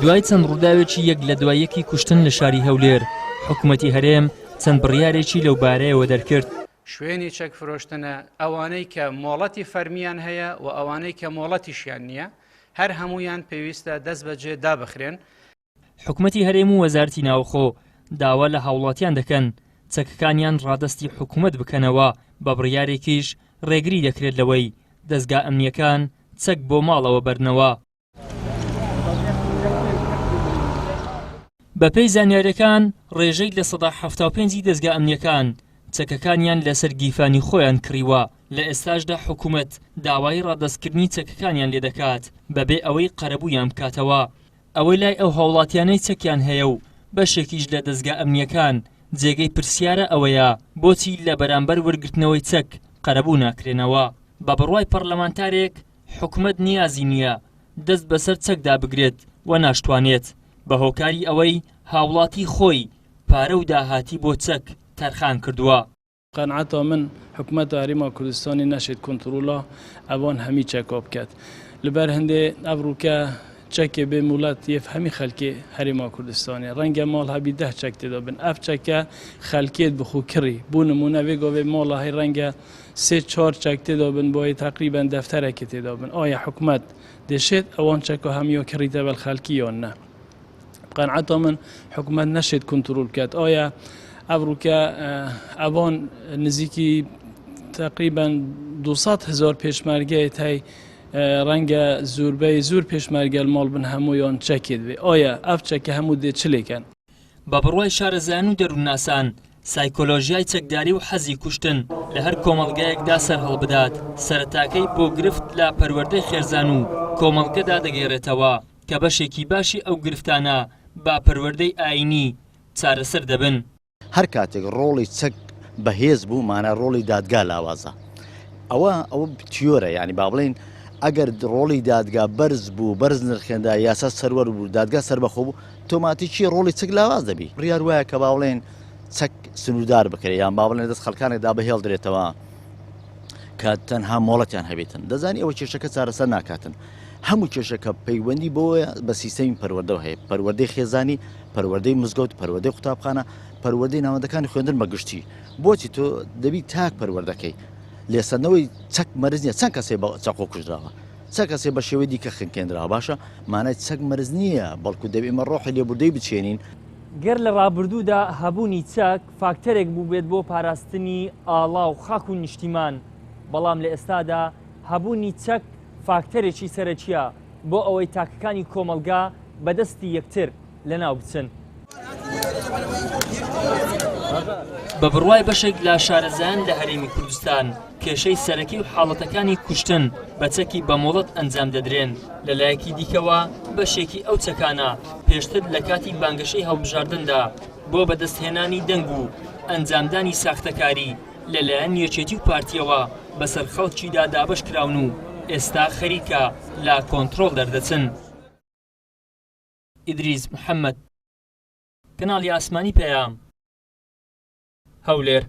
دوای چەند ڕووداوێکی یەک لە دوایەکی کوشتن لە شاری هەولێر حکوومەتی هەرێم چەند بڕیارێکی لەو بارەیەوە دەرکرد. شوێنی چەک فرۆشتنە ئەوانەی کە مۆڵەتی فەرمیان هەیە و ئەوانەی کە مۆڵەتیشیان نییە هەر هەمویان پێویستە دەست بەجێ دابخرێن. حکوومەتی هەرێم و وەزارەتی ناوخۆ داوا لە هاوڵاتیان دەکەن چەکەکانیان ڕادەستی حکوومەت بکەنەوە بە بڕیارێکیش ڕێگری دەکرێت لەوەی دەستگا ئەمنیەکان چەک بۆ ماڵەوە بەرنەوە. بەپێی زانیاریەکان ڕێژەی لە 175 دەستگا ئەمنیەکان چەکەکانیان لەسەر گیفانی خۆیان کڕیوە. لە ئێستاشدا حکوومەت داوای ڕادەستکردنی چەکەکانیان لێ دەکات بەبێ ئەوەی قەرەبوویان بکاتەوە. ئەوەی لای ئەو هاوڵاتیانەی چەکیان هەیە و بەشێکیش لە دەستگا ئەمنیەکان جێگەی پرسیارە ئەوەیە بۆچی لە بەرامبەر وەرگرتنەوەی چەک قەرەبوو ناکرێنەوە. بە بڕوای پەرلەمانتارێک حکوومەت نیازی نییە دەست بەسەر چەکدا بگرێت و ناشتوانێت بە هۆکاری ئەوەی هاوڵاتی خۆی پارە و داهاتی بۆ چەک تەرخان کردووە. قەنعەتا من حکوومەت هەرێما کوردستانی نەشێت کۆنتڕۆڵە ئەوان هەمی چەکۆ بکات لەبەر هەندێ ئەڤڕووکە چەکێ بێ وڵات یەف هەمی خەلکێ هەرێما کوردستانی ڕەنگە ماڵ هەبی 10 چەک تێدا بن ئەف چەکە خەلکێت بخو کڕی بوو نمونە بێ گۆ بێ ماڵە هەی ڕەنگە 3-4 چەک تێدا بن بۆی تقریبا دەفتەرێکی تێدا بن ئایا حکوومەت دەشێت ئەوان چەکۆ هەمیۆ کڕیتە بەل خەلکی یان نە. قەنعەتا من حکوومەت نەشێت کۆنتڕۆڵ بکات ئایا ئەڤڕووکە ئەوان نزیکی تقریبا 200,000 پێشمەرگەیت هەی ڕەنگە زۆربەی زۆر پێشمەرگەل ماڵ بن هەموویان چەکێت بێ ئایا ئەف چەکە هەموو دێت چلێکەن. بە بڕوای شارەزایان و دەروونناسان سایکۆلۆژیای چەکداری و حەزی کوشتن لە هەر کۆمەڵگەیەکدا سەر هەڵبدات سەرەتاکەی بۆ گرفت لە پەروەردەی خێرزان و کۆمەڵگەدا دەگەێڕێتەوە کە بەشێکی باشی ئەو گرفتانە با پەروەردەی ئاینی چارەسەر دەبن. هەر کاتێک ڕۆڵی چەک بەهێز بوو مانە ڕۆڵی دادگا لاوازە ئەوە تیۆرە یعنی با بڵێن ئەگەر ڕۆڵی دادگا بەرز بوو بەرز نرخێندا یاسا سەروەر بوو دادگا سەربەخۆ بوو تۆماتیکی ڕۆڵی چەک لاواز دەبی. بڕیار وایە کە با بڵێن چەک سنوودار بکرێت یان با بڵێن دەست خەڵکانێکدا بەهێڵ درێتەوە کە تەنها مۆڵەتیان هەبێتن دەزانی ئەوە کێشەکە چارەسەر ناکاتن. هەموو کێشەکە پەیوەندی بۆیە بە سیستەمی پەروەردەوە هەیە پەروەردەی خێزانی پەروەردەی مزگەوت پەروەردەی قوتابخانە پەروەردەی ناوەندەکانی خوێندن بەگشتی بۆچی تۆ دەبی تاک پەروەردەکەی لێسەندنەوەی چەک مەرز نییە چەند کەسێ بە چەقۆ کوژراوە چەند کەسێ بە شێوەی دیکە خنکێنراوە باشە مانای چەک مەرز نییە بەڵکو دەبی ئێمە ڕۆحی لێبوردەی بچێنین. گەر لە ڕابردوودا هەبوونی چەک فاکتەرێک بوو بێت بۆ پاراستنی ئاڵا و خاک و نیشتیمان بەڵام لە ئێستادا هەبوونی چەک فاکتەرێکی سەرەکیە بۆ ئەوەی تاکەکانی کۆمەلگا بەدەستی یەکتر لەناو بچن. بە بڕوای بەشێک لە شارەزایان لە هەرێمی کوردستان کێشەی سەرەکی و حاڵەتەکانی کوشتن بە چەکی بە مۆڵەت ئەنجام دەدرێن. لەلایەکی دیکەوە بەشێکی ئەو چەکانە پێشتر لە کاتی بانگەشەی هەڵبژاردندا بۆ بەدەستهێنانی دەنگ و ئەنجامدانی ساختەکاری لەلایەن یەکێتی و پارتیەوە بەسەر خەڵکیدا دابەش کراون و ئێستا خەریکە لە کۆنتڕۆڵ دەردەچن. ئیدریس محەممەد، کەناڵی ئاسمانی پەیام، هەولێر.